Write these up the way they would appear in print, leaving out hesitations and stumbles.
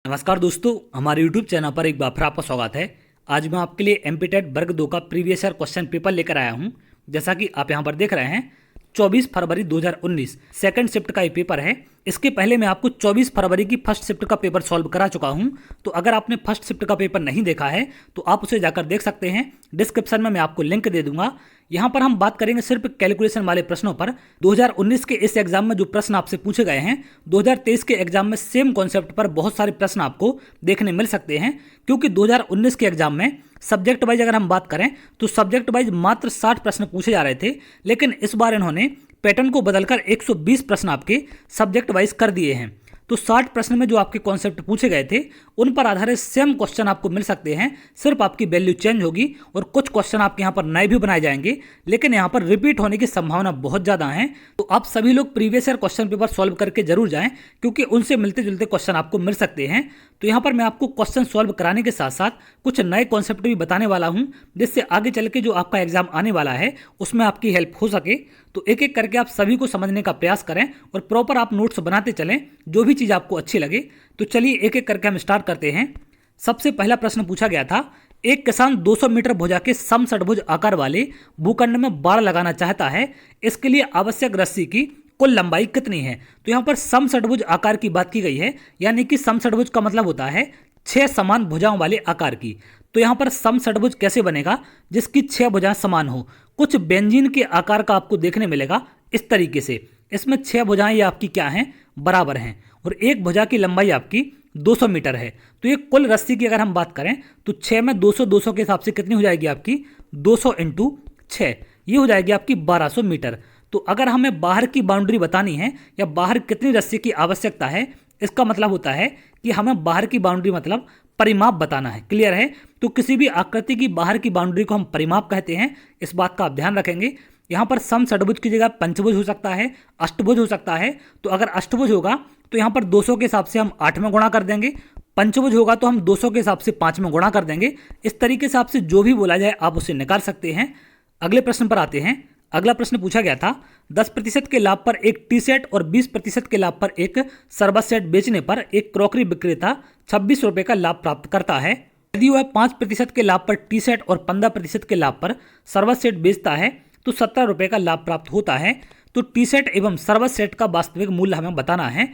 नमस्कार दोस्तों, हमारे YouTube चैनल पर एक बार फिर आपका स्वागत है। आज मैं आपके लिए एमपीटेट वर्ग 2 का प्रीवियस ईयर क्वेश्चन पेपर लेकर आया हूं। जैसा कि आप यहां पर देख रहे हैं, 24 फरवरी 2019 सेकंड शिफ्ट का ये पेपर है। इसके पहले मैं आपको 24 फरवरी की फर्स्ट शिफ्ट का पेपर सॉल्व करा चुका हूं। तो अगर आपने फर्स्ट शिफ्ट का पेपर नहीं देखा है तो आप उसे जाकर देख सकते हैं। डिस्क्रिप्शन में मैं आपको लिंक दे दूंगा। यहाँ पर हम बात करेंगे सिर्फ कैलकुलेशन वाले प्रश्नों पर। 2019 के इस एग्जाम में जो प्रश्न आपसे पूछे गए हैं, 2023 के एग्जाम में सेम कॉन्सेप्ट पर बहुत सारे प्रश्न आपको देखने मिल सकते हैं। क्योंकि 2019 के एग्जाम में सब्जेक्ट वाइज अगर हम बात करें तो सब्जेक्ट वाइज मात्र 60 प्रश्न पूछे जा रहे थे, लेकिन इस बार इन्होंने पैटर्न को बदलकर 120 प्रश्न आपके सब्जेक्ट वाइज कर दिए हैं। तो 60 प्रश्न में जो आपके कॉन्सेप्ट पूछे गए थे उन पर आधारित सेम क्वेश्चन आपको मिल सकते हैं। सिर्फ आपकी वैल्यू चेंज होगी और कुछ क्वेश्चन आपके यहाँ पर नए भी बनाए जाएंगे, लेकिन यहाँ पर रिपीट होने की संभावना बहुत ज़्यादा है। तो आप सभी लोग previous year question paper solve करके जरूर जाएं, क्योंकि उनसे मिलते जुलते क्वेश्चन आपको मिल सकते हैं। तो यहाँ पर मैं आपको क्वेश्चन सॉल्व कराने के साथ साथ कुछ नए कॉन्सेप्ट भी बताने वाला हूँ, जिससे आगे चल के जो आपका एग्जाम आने वाला है उसमें आपकी हेल्प हो सके। तो एक एक करके आप सभी को समझने का प्रयास करें और प्रॉपर आप नोट्स बनाते चलें, जो भी चीज़ आपको अच्छी लगे। तो चलिए एक एक करके हम स्टार्ट करते हैं। सबसे पहला प्रश्न पूछा गया था, एक किसान 200 मीटर भुजा के समषटभुज आकार वाले भूखंड में बाड़ लगाना चाहता है। इसके लिए आवश्यक रस्सी की कुल लंबाई कितनी है? तो यहाँ पर समषटभुज आकार की बात की गई है, यानी कि समषटभुज का मतलब होता है 6 समान भुजाओं वाले आकार की। तो यहाँ पर समषटभुज कैसे बनेगा? जिसकी 6 भुजाएं समान हो। कुछ बेंजीन के आकार का आपको देखने मिलेगा इस तरीके से। इसमें 6 भुजाएं ये आपकी क्या हैं? बराबर हैं। और एक भुजा की लंबाई आपकी 200 मीटर है। तो ये कुल रस्सी की अगर हम बात करें तो 6 में 200 के हिसाब से कितनी हो जाएगी आपकी? 200 × 6, ये हो जाएगी आपकी 1200 मीटर। तो अगर हमें बाहर की बाउंड्री बतानी है या बाहर कितनी रस्सी की आवश्यकता है, इसका मतलब होता है कि हमें बाहर की बाउंड्री मतलब परिमाप बताना है। क्लियर है? तो किसी भी आकृति की बाहर की बाउंड्री को हम परिमाप कहते हैं। इस बात का आप ध्यान रखेंगे। यहाँ पर समषटभुज की जगह पंचभुज हो सकता है, अष्टभुज हो सकता है। तो अगर अष्टभुज होगा तो यहाँ पर 200 के हिसाब से हम 8 में गुणा कर देंगे। पंचभुज होगा तो हम 200 के हिसाब से 5 में गुणा कर देंगे। इस तरीके से आपसे जो भी बोला जाए आप उसे निकाल सकते हैं। अगले प्रश्न पर आते हैं। अगला प्रश्न पूछा गया था, 10% के लाभ पर एक टी सेट और 20% के लाभ पर एक शरबत सेट बेचने पर एक क्रॉकरी विक्रेता 26 रुपये का लाभ प्राप्त करता है। यदि वह 5% के लाभ पर टी सेट और 15% के लाभ पर शरबत सेट बेचता है तो 17 रुपये का लाभ प्राप्त होता है। तो टी सेट एवं शरबत सेट का वास्तविक मूल्य हमें बताना है।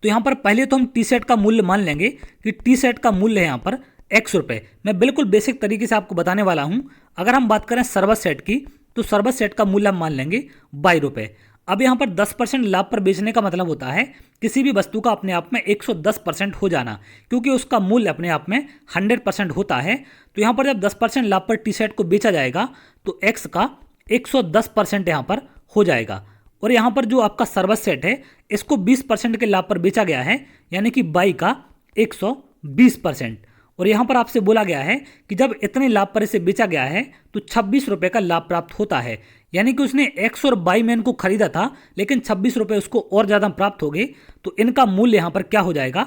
तो यहाँ पर पहले तो हम टी सेट का मूल्य मान लेंगे कि टी सेट का मूल्य है यहाँ पर x रुपये। मैं बिल्कुल बेसिक तरीके से आपको बताने वाला हूँ। अगर हम बात करें शरबत सेट की तो शरबत सेट का मूल्य हम मान लेंगे 22 रुपये। अब यहाँ पर 10% लाभ पर बेचने का मतलब होता है किसी भी वस्तु का अपने आप में 110% हो जाना, क्योंकि उसका मूल्य अपने आप में 100% होता है। तो यहाँ पर जब 10% लाभ पर टी सेट को बेचा जाएगा तो x का 110% यहाँ पर हो जाएगा। और यहाँ पर जो आपका शरबत सेट है इसको 20% के लाभ पर बेचा गया है, यानी कि 22 का 120%। और यहाँ पर आपसे बोला गया है कि जब इतने लाभ पर इसे बेचा गया है तो 26 रुपये का लाभ प्राप्त होता है। यानी कि उसने 100 और 22 में इनको खरीदा था, लेकिन 26 रुपये उसको और ज़्यादा प्राप्त हो गए। तो इनका मूल्य यहाँ पर क्या हो जाएगा?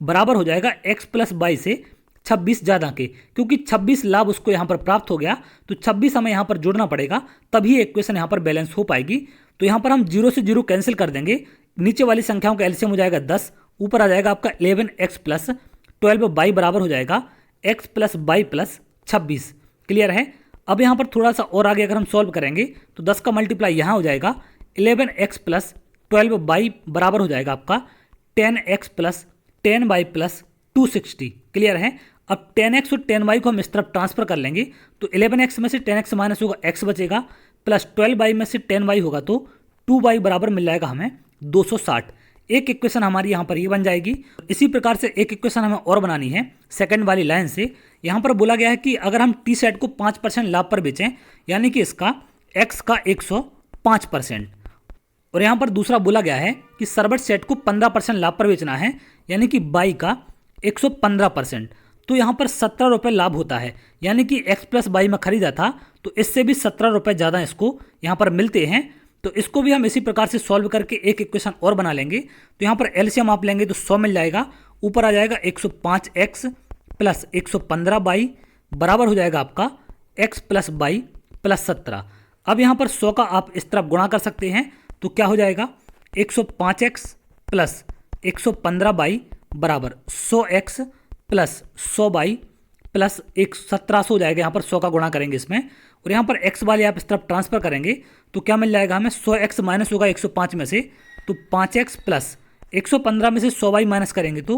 बराबर हो जाएगा x + 22 से 26 ज़्यादा के, क्योंकि 26 लाभ उसको यहाँ पर प्राप्त हो गया। तो 26 हमें यहाँ पर जोड़ना पड़ेगा, तभी इक्वेशन यहाँ पर बैलेंस हो पाएगी। तो यहाँ पर हम 0 से 0 कैंसिल कर देंगे। नीचे वाली संख्याओं का एलसीएम हो जाएगा 10, ऊपर आ जाएगा आपका 11x + 12y बराबर हो जाएगा x + y + 26। क्लियर है? अब यहाँ पर थोड़ा सा और आगे अगर हम सॉल्व करेंगे तो 10 का मल्टीप्लाई यहाँ हो जाएगा 11x + 12y बराबर हो जाएगा आपका 10x + 10y + 260। क्लियर है? अब 10x और 10y को हम इस तरफ ट्रांसफर कर लेंगे तो 11x में से 10x माइनस होगा x बचेगा, प्लस 12y में से 10y होगा तो 2y बराबर मिल जाएगा हमें 260। एक इक्वेशन हमारी यहाँ पर ये बन जाएगी। इसी प्रकार से एक इक्वेशन हमें और बनानी है सेकंड वाली लाइन से। यहाँ पर बोला गया है कि अगर हम टी सेट को 5% लाभ पर बेचें, यानी कि इसका x का 105%। और यहाँ पर दूसरा बोला गया है कि शरबत सेट को 15% लाभ पर बेचना है, यानी कि 22 का 115%। तो यहाँ पर 17 रुपये लाभ होता है, यानी कि x + 22 में खरीदा था तो इससे भी 17 रुपये ज़्यादा इसको यहाँ पर मिलते हैं। तो इसको भी हम इसी प्रकार से सॉल्व करके एक इक्वेशन और बना लेंगे। तो यहाँ पर एलसीएम आप लेंगे तो 100 मिल जाएगा, ऊपर आ जाएगा 105x + 115y बराबर हो जाएगा आपका x + y + 17। अब यहाँ पर 100 का आप इस तरफ गुणा कर सकते हैं तो क्या हो जाएगा? 105x + 115y बराबर 100x प्लस 100y प्लस एक 1700 हो जाएगा। यहाँ पर 100 का गुणा करेंगे इसमें, और यहाँ पर x वाले आप इस तरफ ट्रांसफर करेंगे तो क्या मिल जाएगा हमें, 100x माइनस होगा 105 में से तो 5x प्लस 115 में से 100y माइनस करेंगे तो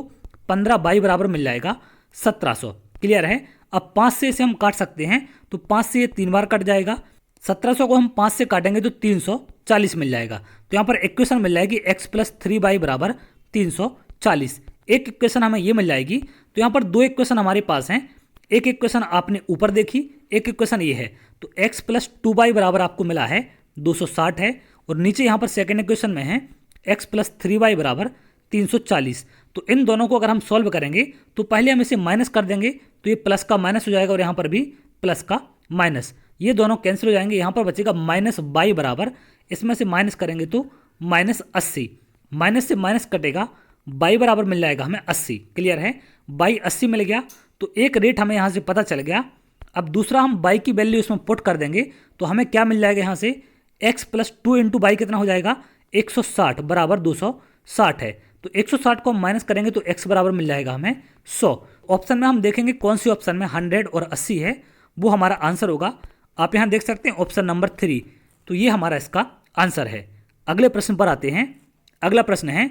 15y बराबर मिल जाएगा 1700। क्लियर है। अब 5 से इसे हम काट सकते हैं तो 5 से ये 3 बार कट जाएगा, 1700 को हम 5 से काटेंगे तो 340 मिल जाएगा। तो यहाँ पर इक्वेशन मिल जाएगी x प्लस 3y बराबर 340। एक इक्वेशन हमें ये मिल जाएगी। तो यहाँ पर दो इक्वेशन हमारे पास हैं, एक इक्वेशन आपने ऊपर देखी, एक इक्वेशन ये है। तो x प्लस 2y बराबर आपको मिला है 260 है, और नीचे यहाँ पर सेकेंड इक्वेशन में है x प्लस 3y बराबर 340। तो इन दोनों को अगर हम सॉल्व करेंगे तो पहले हम इसे माइनस कर देंगे तो ये प्लस का माइनस हो जाएगा, और यहाँ पर भी प्लस का माइनस, ये दोनों कैंसिल हो जाएंगे। यहाँ पर बचेगा माइनस y बराबर, इसमें से माइनस करेंगे तो माइनस 80, माइनस से माइनस कटेगा, y बराबर मिल जाएगा हमें 80। क्लियर है। y 80 मिल गया तो एक रेट हमें यहाँ से पता चल गया। अब दूसरा हम y की वैल्यू इसमें पुट कर देंगे तो हमें क्या मिल जाएगा, यहाँ से x प्लस 2 इंटू वाई कितना हो जाएगा, 160 बराबर 260 है। तो 160 को हम माइनस करेंगे तो x बराबर मिल जाएगा हमें 100। ऑप्शन में हम देखेंगे कौन सी ऑप्शन में 100 और 80 है, वो हमारा आंसर होगा। आप यहाँ देख सकते हैं ऑप्शन नंबर 3, तो ये हमारा इसका आंसर है। अगले प्रश्न पर आते हैं। अगला प्रश्न है,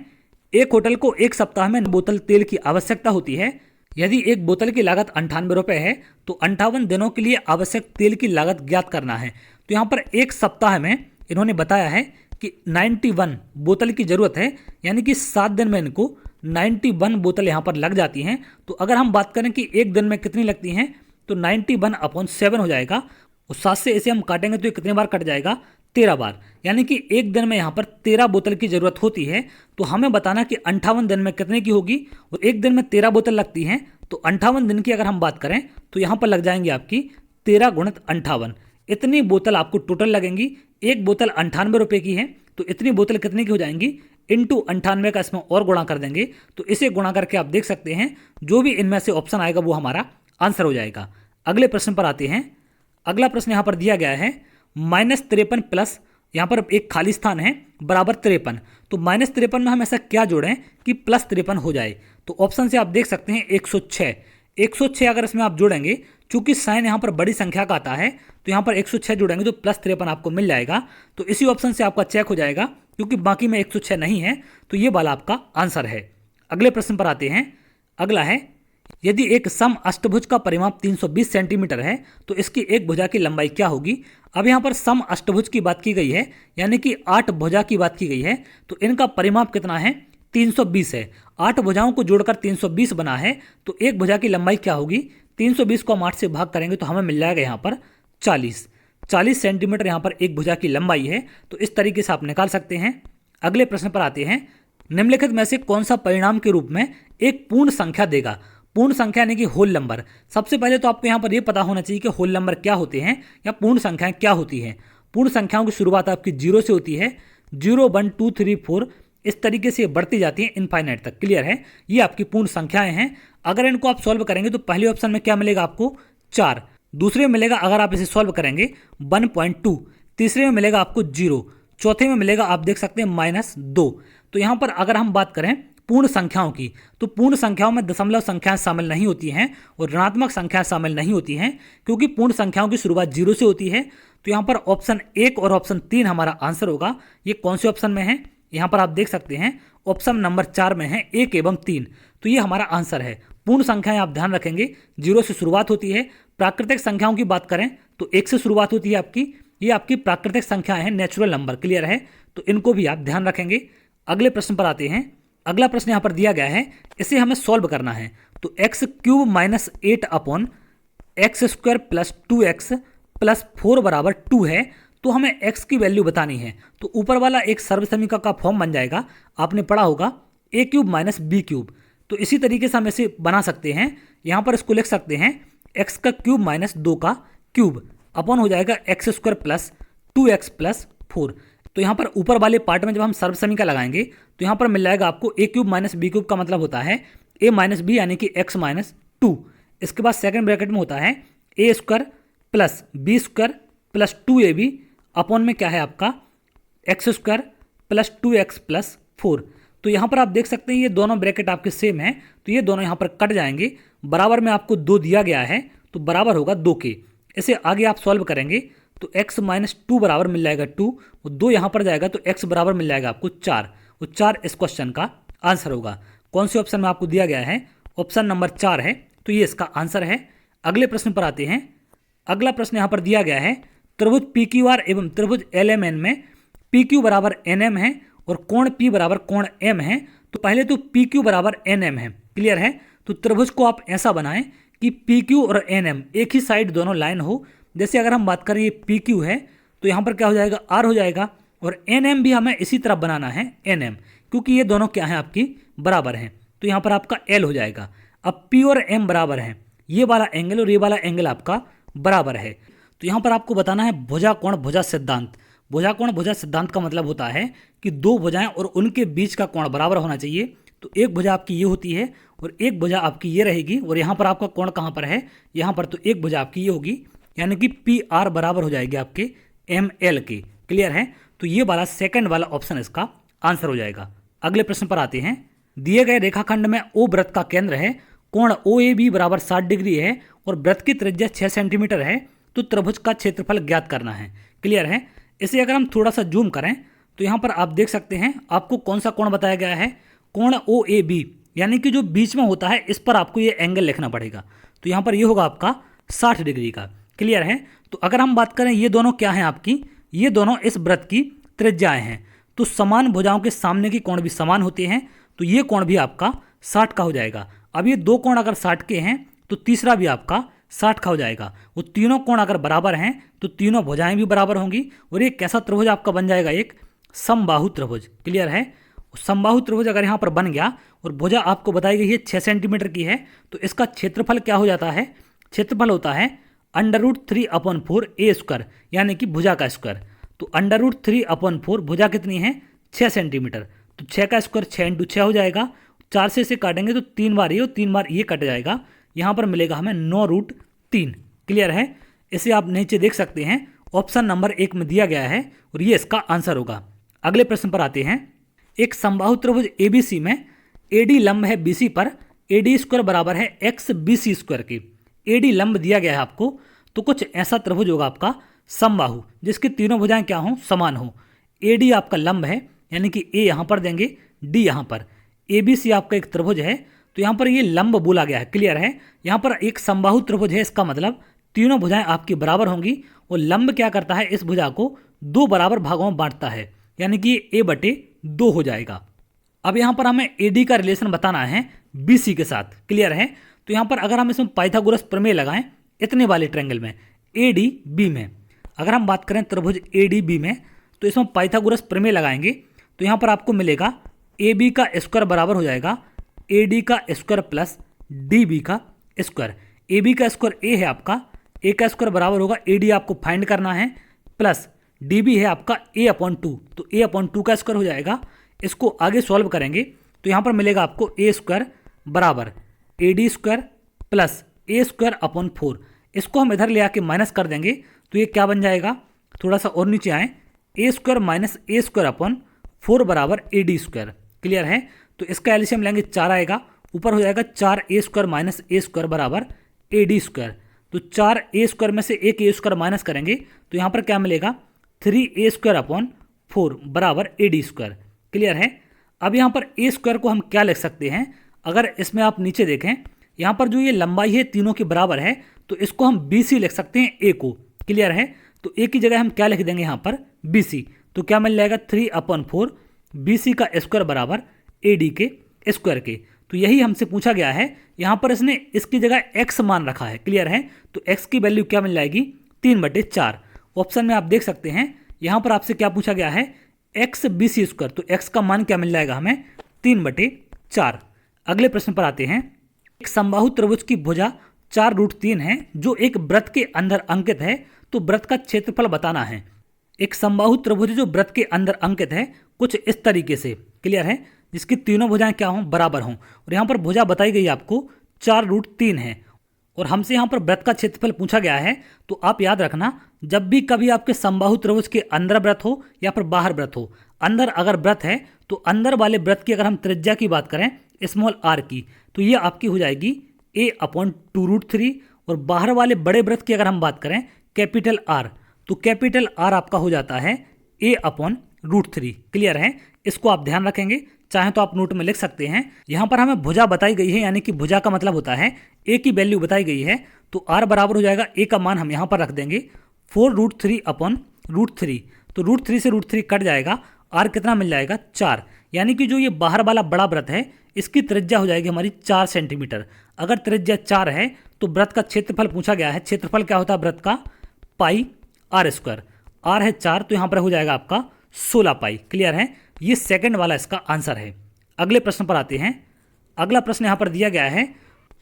एक होटल को एक सप्ताह में बोतल तेल की आवश्यकता होती है। यदि एक बोतल की लागत 98 रुपये है तो 58 दिनों के लिए आवश्यक तेल की लागत ज्ञात करना है। तो यहाँ पर एक सप्ताह में इन्होंने बताया है कि 91 बोतल की ज़रूरत है, यानी कि 7 दिन में इनको 91 बोतल यहाँ पर लग जाती हैं। तो अगर हम बात करें कि एक दिन में कितनी लगती हैं तो 91/7 हो जाएगा, और 7 से इसे हम काटेंगे तो ये कितने बार कट जाएगा, 13 बार, यानी कि एक दिन में यहाँ पर 13 बोतल की ज़रूरत होती है। तो हमें बताना कि 58 दिन में कितने की होगी, और एक दिन में 13 बोतल लगती हैं तो 58 दिन की अगर हम बात करें तो यहाँ पर लग जाएंगी आपकी 13 गुणित 58, इतनी बोतल आपको टोटल लगेंगी। एक बोतल 98 रुपये की है तो इतनी बोतल कितने की हो जाएंगी, इंटू 98 का इसमें और गुणा कर देंगे तो इसे गुणा करके आप देख सकते हैं जो भी इनमें से ऑप्शन आएगा वो हमारा आंसर हो जाएगा। अगले प्रश्न पर आते हैं। अगला प्रश्न यहाँ पर दिया गया है -53 प्लस, यहाँ पर एक खाली स्थान है, बराबर 53। तो -53 में हम ऐसा क्या जोड़ें कि +53 हो जाए। तो ऑप्शन से आप देख सकते हैं 106, 106 अगर इसमें आप जोड़ेंगे, चूंकि साइन यहाँ पर बड़ी संख्या का आता है तो यहाँ पर 106 जोड़ेंगे तो +53 आपको मिल जाएगा। तो इसी ऑप्शन से आपका चेक हो जाएगा, क्योंकि बाकी में 106 नहीं है, तो ये वाला आपका आंसर है। अगले प्रश्न पर आते हैं। अगला है, यदि एक सम अष्टभुज का परिमाप 320 सेंटीमीटर है तो इसकी एक भुजा की लंबाई क्या होगी। अब यहाँ पर सम अष्टभुज की बात की गई है, यानी कि 8 भुजा की बात की गई है, तो इनका परिमाप कितना है, 320 है। 8 भुजाओं को जोड़कर 320 बना है, तो एक भुजा की लंबाई क्या होगी, 320 को हम 8 से भाग करेंगे तो हमें मिल जाएगा यहाँ पर 40 सेंटीमीटर यहाँ पर एक भुजा की लंबाई है। तो इस तरीके से आप निकाल सकते हैं। अगले प्रश्न पर आते हैं। निम्नलिखित में से कौन सा परिणाम के रूप में एक पूर्ण संख्या देगा। पूर्ण संख्या यानी कि होल नंबर। सबसे पहले तो आपको यहाँ पर यह पता होना चाहिए कि होल नंबर क्या होते हैं या पूर्ण संख्याएं क्या होती हैं। पूर्ण संख्याओं की शुरुआत आपकी 0 से होती है, 0 1 2 3 4 इस तरीके से बढ़ती जाती हैं इनफाइनाइट तक। क्लियर है, ये आपकी पूर्ण संख्याएं हैं। अगर इनको आप सॉल्व करेंगे तो पहले ऑप्शन में क्या मिलेगा आपको, 4, दूसरे में मिलेगा अगर आप इसे सॉल्व करेंगे 1.2, तीसरे में मिलेगा आपको 0, चौथे में मिलेगा आप देख सकते हैं -2। तो यहाँ पर अगर हम बात करें पूर्ण संख्याओं की, तो पूर्ण संख्याओं में दशमलव संख्याएं शामिल नहीं होती हैं और ऋणात्मक संख्याएं शामिल नहीं होती हैं, क्योंकि पूर्ण संख्याओं की शुरुआत 0 से होती है। तो यहाँ पर ऑप्शन 1 और ऑप्शन 3 हमारा आंसर होगा। ये कौन से ऑप्शन में है, यहाँ पर आप देख सकते हैं ऑप्शन नंबर 4 में है 1 एवं 3। तो ये हमारा आंसर है। पूर्ण संख्याएं आप ध्यान रखेंगे 0 से शुरुआत होती है। प्राकृतिक संख्याओं की बात करें तो 1 से शुरुआत होती है आपकी, ये आपकी प्राकृतिक संख्याएं हैं, नेचुरल नंबर। क्लियर है, तो इनको भी आप ध्यान रखेंगे। अगले प्रश्न पर आते हैं। अगला प्रश्न यहाँ पर दिया गया है, इसे हमें सॉल्व करना है। तो x³ - 8 अपॉन x² + 2x + 4 बराबर 2 है। तो हमें x की वैल्यू बतानी है। तो ऊपर वाला एक सर्वसमीकरण का फॉर्म बन जाएगा, आपने पढ़ा होगा a³ - b³। तो इसी तरीके से हम इसे बना सकते हैं। यहाँ पर इसको लिख सकते हैं x³ - 2 का क्यूब अपॉन हो जाएगा x² + 2x + 4। तो यहाँ पर ऊपर वाले पार्ट में जब हम सर्वसमीकरण लगाएंगे तो यहाँ पर मिल जाएगा आपको a³ - b³ का मतलब होता है a - b यानी कि x - 2। इसके बाद सेकंड ब्रैकेट में होता है a² + b² + 2ab अपॉन में क्या है आपका x² + 2x + 4। तो यहाँ पर आप देख सकते हैं ये दोनों ब्रैकेट आपके सेम हैं, तो ये दोनों यहाँ पर कट जाएंगे। बराबर में आपको 2 दिया गया है तो बराबर होगा 2 के। इसे आगे आप सॉल्व करेंगे तो x माइनस 2 बराबर मिल जाएगा 2, वो 2 यहाँ पर जाएगा तो x बराबर मिल जाएगा आपको 4। वो 4 इस क्वेश्चन का आंसर होगा। कौन से ऑप्शन में आपको दिया गया है? ऑप्शन नंबर 4 है, तो ये इसका आंसर है। अगले प्रश्न पर आते हैं। अगला प्रश्न यहाँ पर दिया गया है, त्रिभुज PQR एवं त्रिभुज LMN में PQ बराबर NM है और कोण P बराबर कोण M है। तो पहले तो PQ बराबर NM है, क्लियर है। तो त्रिभुज को आप ऐसा बनाएं कि PQ और NM एक ही साइड दोनों लाइन हो। जैसे अगर हम बात करें ये PQ है तो यहाँ पर क्या हो जाएगा, R हो जाएगा, और NM भी हमें इसी तरह बनाना है NM, क्योंकि ये दोनों क्या हैं आपकी बराबर हैं। तो यहाँ पर आपका L हो जाएगा। अब P और M बराबर हैं, ये वाला एंगल और ये वाला एंगल आपका बराबर है। तो यहाँ पर आपको बताना है भुजा कोण भुजा सिद्धांत। भुजा कोण भुजा सिद्धांत का मतलब होता है कि दो भुजाएं और उनके बीच का कोण बराबर होना चाहिए। तो एक भुजा आपकी ये होती है और एक भुजा आपकी ये रहेगी, और यहाँ पर आपका कोण कहाँ पर है, यहाँ पर। तो एक भुजा आपकी ये होगी, यानी कि PR बराबर हो जाएगी आपके ML के, क्लियर है। तो ये वाला सेकंड वाला ऑप्शन इसका आंसर हो जाएगा। अगले प्रश्न पर आते हैं। दिए गए रेखाखंड में O वृत्त का केंद्र है, कोण OAB बराबर 60 डिग्री है और वृत्त की त्रिज्या 6 सेंटीमीटर है। तो त्रिभुज का क्षेत्रफल ज्ञात करना है, क्लियर है। इसे अगर हम थोड़ा सा जूम करें तो यहाँ पर आप देख सकते हैं आपको कौन सा कोण बताया गया है, कोण OAB, यानी कि जो बीच में होता है इस पर आपको ये एंगल लिखना पड़ेगा। तो यहाँ पर ये होगा आपका 60 डिग्री का, क्लियर है। तो अगर हम बात करें ये दोनों क्या हैं आपकी, ये दोनों इस वृत्त की त्रिज्याएं हैं। तो समान भुजाओं के सामने के कोण भी समान होते हैं, तो ये कोण भी आपका 60 का हो जाएगा। अब ये दो कोण अगर 60 के हैं तो तीसरा भी आपका 60 का हो जाएगा। वो तीनों कोण अगर बराबर हैं तो तीनों भुजाएं भी बराबर होंगी, और ये कैसा त्रिभुज आपका बन जाएगा, एक समबाहु त्रिभुज, क्लियर है। समबाहु त्रिभुज अगर यहाँ पर बन गया और भुजा आपको बताई गई है 6 सेंटीमीटर की है, तो इसका क्षेत्रफल क्या हो जाता है, क्षेत्रफल होता है √3/4 A², यानी कि भुजा का स्क्वायर। तो √3/4 भुजा कितनी है, 6 सेंटीमीटर। तो 6 का स्क्वायर 6 × 6 हो जाएगा। 4 से इसे काटेंगे तो 3 बार ये और 3 बार ये कट जाएगा, यहाँ पर मिलेगा हमें 9√3, क्लियर है। इसे आप नीचे देख सकते हैं, ऑप्शन नंबर 1 में दिया गया है और ये इसका आंसर होगा। अगले प्रश्न पर आते हैं। एक समबाहु त्रिभुज ABC में AD लंब है BC पर, AD² बराबर है XBC² के। AD लंब दिया गया है आपको, तो कुछ ऐसा त्रिभुज होगा आपका समबाहु जिसकी तीनों भुजाएं क्या हों, समान हो। AD आपका लंब है, यानी कि A यहाँ पर देंगे, D यहाँ पर। ABC आपका एक त्रिभुज है, तो यहाँ पर ये लंब बोला गया है, क्लियर है। यहाँ पर एक समबाहु त्रिभुज है, इसका मतलब तीनों भुजाएं आपकी बराबर होंगी, और लंब क्या करता है, इस भुजा को 2 बराबर भागों में बांटता है, यानी कि ये A/2 हो जाएगा। अब यहाँ पर हमें AD का रिलेशन बताना है BC के साथ, क्लियर है। तो यहाँ पर अगर हम इसमें पाइथागोरस प्रमेय लगाएं इतने वाले ट्रायंगल में ADB में, अगर हम बात करें त्रिभुज ADB में, तो इसमें पाइथागोरस प्रमेय लगाएंगे तो यहाँ पर आपको मिलेगा AB का स्क्वायर बराबर हो जाएगा AD का स्क्वायर प्लस DB का स्क्वायर। AB का स्क्वायर A है आपका, A का स्क्वायर बराबर होगा AD, आपको फाइंड करना है, प्लस DB है आपका A/2, तो A/2 का स्क्वायर हो जाएगा। इसको आगे सॉल्व करेंगे तो यहाँ पर मिलेगा आपको A² बराबर AD² प्लस A²/4। इसको हम इधर ले आके माइनस कर देंगे तो ये क्या बन जाएगा, थोड़ा सा और नीचे आए, A² माइनस A²/4 बराबर AD², क्लियर है। तो इसका एलसीएम लेंगे 4 आएगा, ऊपर हो जाएगा 4A² माइनस A² बराबर AD²। तो 4A² में से एक A² माइनस करेंगे तो यहाँ पर क्या मिलेगा, 3A²/4 बराबर AD², क्लियर है। अब यहाँ पर A² को हम क्या लिख सकते हैं, अगर इसमें आप नीचे देखें, यहाँ पर जो ये लंबाई है तीनों के बराबर है, तो इसको हम BC लिख सकते हैं, A को, क्लियर है। तो A की जगह हम क्या लिख देंगे यहाँ पर, BC। तो क्या मिल जाएगा, 3/4 BC का स्क्वायर बराबर AD के स्क्वायर के। तो यही हमसे पूछा गया है, यहाँ पर इसने इसकी जगह x मान रखा है, क्लियर है। तो x की वैल्यू क्या मिल जाएगी, 3/4। ऑप्शन में आप देख सकते हैं, यहाँ पर आपसे क्या पूछा गया है, XBC², तो x का मान क्या मिल जाएगा हमें, 3/4। अगले प्रश्न पर आते हैं। एक समबाहु त्रिभुज की भुजा 4√3 है जो एक वृत्त के अंदर अंकित है, तो वृत्त का क्षेत्रफल बताना है। एक समबाहु त्रिभुज जो वृत्त के अंदर अंकित है कुछ इस तरीके से, क्लियर है, जिसकी तीनों भुजाएं क्या हों, बराबर हों, और यहाँ पर भुजा बताई गई आपको 4√3 है, और हमसे यहाँ पर वृत्त का क्षेत्रफल पूछा गया है। तो आप याद रखना, जब भी कभी आपके समबाहु त्रिभुज के अंदर वृत्त हो या फिर बाहर वृत्त हो, अंदर अगर वृत्त है तो अंदर वाले वृत्त की अगर हम त्रिज्या की बात करें स्मॉल आर की, तो ये आपकी हो जाएगी a/2√3, और बाहर वाले बड़े वृत्त की अगर हम बात करें कैपिटल आर, तो कैपिटल आर आपका हो जाता है a/√3। क्लियर है? इसको आप ध्यान रखेंगे, चाहे तो आप नोट में लिख सकते हैं। यहाँ पर हमें भुजा बताई गई है, यानी कि भुजा का मतलब होता है a की वैल्यू बताई गई है, तो r बराबर हो जाएगा a का मान हम यहाँ पर रख देंगे 4√3/√3। तो √3 से √3 कट जाएगा, r कितना मिल जाएगा 4, यानी कि जो ये बाहर वाला बड़ा वृत्त है इसकी त्रिज्या हो जाएगी हमारी 4 सेंटीमीटर। अगर त्रिज्या 4 है तो वृत्त का क्षेत्रफल पूछा गया है, क्षेत्रफल क्या होता है वृत्त का, πr²। r है 4, तो यहाँ पर हो जाएगा आपका 16 पाई। क्लियर है? ये सेकंड वाला इसका आंसर है। अगले प्रश्न पर आते हैं। अगला प्रश्न यहाँ पर दिया गया है,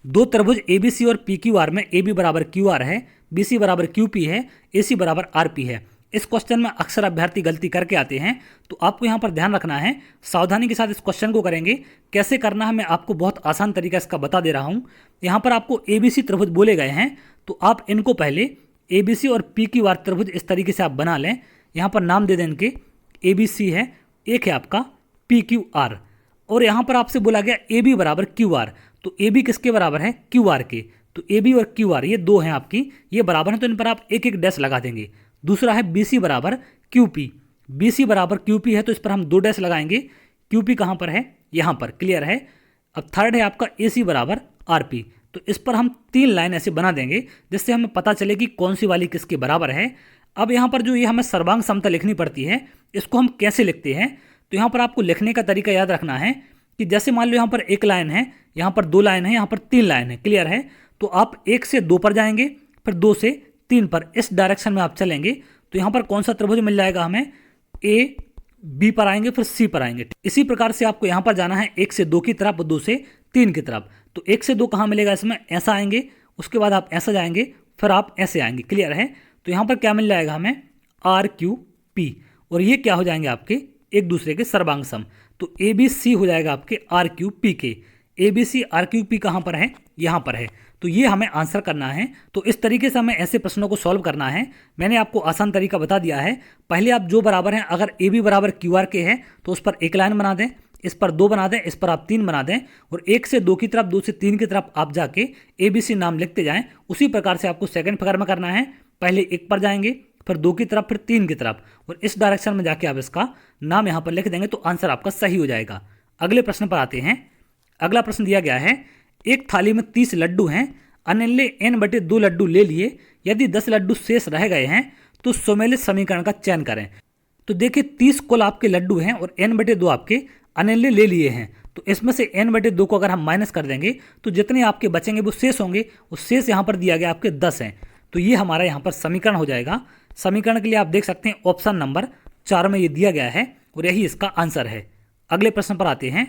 दो त्रिभुज ABC और PQR में AB बराबर QR है, BC बराबर QP है, AC बराबर RP है। इस क्वेश्चन में अक्सर अभ्यर्थी गलती करके आते हैं, तो आपको यहाँ पर ध्यान रखना है, सावधानी के साथ इस क्वेश्चन को करेंगे। कैसे करना है मैं आपको बहुत आसान तरीका इसका बता दे रहा हूँ। यहाँ पर आपको ABC त्रिभुज बोले गए हैं, तो आप इनको पहले ABC और PQR त्रिभुज इस तरीके से आप बना लें। यहाँ पर नाम दे दें इनके, ABC है, एक है आपका PQR, और यहाँ पर आपसे बोला गया AB बराबर QR, तो AB किसके बराबर है, QR के। तो AB और QR ये दो हैं आपकी, ये बराबर हैं, तो इन पर आप एक एक डैश लगा देंगे। दूसरा है BC बराबर QP, BC बराबर QP है, तो इस पर हम 2 डैश लगाएंगे। QP कहाँ पर है, यहाँ पर। क्लियर है? अब थर्ड है आपका AC बराबर RP, तो इस पर हम 3 लाइन ऐसे बना देंगे जिससे हमें पता चले कि कौन सी वाली किसके बराबर है। अब यहाँ पर जो ये हमें सर्वांग समता लिखनी पड़ती है, इसको हम कैसे लिखते हैं, तो यहाँ पर आपको लिखने का तरीका याद रखना है कि जैसे मान लो यहाँ पर 1 लाइन है, यहाँ पर 2 लाइन है, यहाँ पर 3 लाइन है। क्लियर है? तो आप 1 से 2 पर जाएंगे, फिर 2 से 3 पर, इस डायरेक्शन में आप चलेंगे, तो यहाँ पर कौन सा त्रिभुज मिल जाएगा हमें, A B पर आएंगे, फिर C पर आएंगे। इसी प्रकार से आपको यहाँ पर जाना है 1 से 2 की तरफ और 2 से 3 की तरफ। तो 1 से 2 कहाँ मिलेगा, इसमें ऐसा आएंगे, उसके बाद आप ऐसा जाएंगे, फिर आप ऐसे आएंगे। क्लियर है? तो यहाँ पर क्या मिल जाएगा हमें, RQP, और ये क्या हो जाएंगे आपके एक दूसरे के सर्वांग सम। तो ABC हो जाएगा आपके RQP के। ABC RQP कहाँ पर है, यहाँ पर है। तो ये हमें आंसर करना है। तो इस तरीके से हमें ऐसे प्रश्नों को सॉल्व करना है। मैंने आपको आसान तरीका बता दिया है। पहले आप जो बराबर हैं, अगर AB बराबर QR के है तो उस पर 1 लाइन बना दें, इस पर 2 बना दें, इस पर आप 3 बना दें, और 1 से 2 की तरफ, 2 से 3 की तरफ आप जाके ABC नाम लिखते जाएं। उसी प्रकार से आपको सेकंड फिगर में करना है। पहले 1 पर जाएंगे, फिर 2 की तरफ, फिर 3 की तरफ, और इस डायरेक्शन में जाके आप इसका नाम यहाँ पर लिख देंगे, तो आंसर आपका सही हो जाएगा। अगले प्रश्न पर आते हैं। अगला प्रश्न दिया गया है, एक थाली में 30 लड्डू हैं, अनिल ने n/2 लड्डू ले लिए, यदि 10 लड्डू शेष रह गए हैं तो सुमेलित समीकरण का चयन करें। तो देखिए 30 कुल आपके लड्डू हैं और n/2 आपके अनिल ने ले लिए हैं, तो इसमें से n/2 को अगर हम माइनस कर देंगे तो जितने आपके बचेंगे वो शेष होंगे। उस शेष यहाँ पर दिया गया आपके 10 हैं, तो ये हमारा यहाँ पर समीकरण हो जाएगा। समीकरण के लिए आप देख सकते हैं ऑप्शन नंबर 4 में ये दिया गया है और यही इसका आंसर है। अगले प्रश्न पर आते हैं।